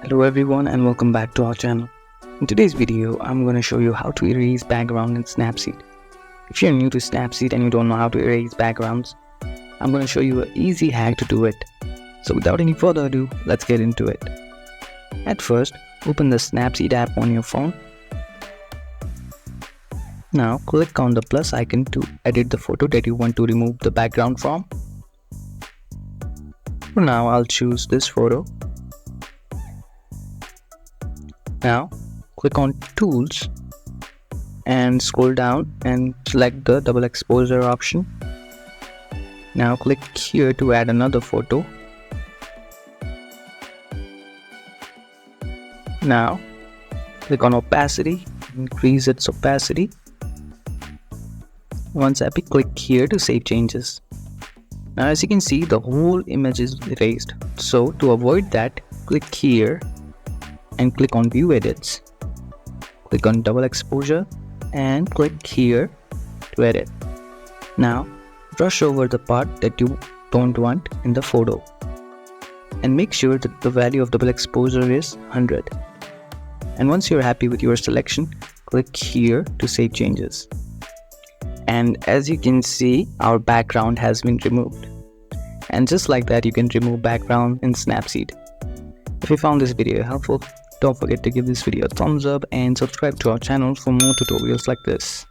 Hello everyone and welcome back to our channel. In today's video, I'm going to show you how to erase background in Snapseed. If you're new to Snapseed and you don't know how to erase backgrounds, I'm going to show you an easy hack to do it. So without any further ado, let's get into it. At first, open the Snapseed app on your phone. Now click on the plus icon to edit the photo that you want to remove the background from. For now, I'll choose this photo. Now click on Tools and scroll down and select the double exposure option. Now click here to add another photo. Now click on opacity, increase its opacity. Once happy, click here to save changes. Now as you can see, the whole image is erased. So to avoid that, click here and click on View Edits. Click on Double Exposure and click here to edit. Now brush over the part that you don't want in the photo and make sure that the value of double exposure is 100. And once you're happy with your selection, click here to save changes. And as you can see, our background has been removed. And just like that, you can remove background in Snapseed. If you found this video helpful, don't forget to give this video a thumbs up and subscribe to our channel for more tutorials like this.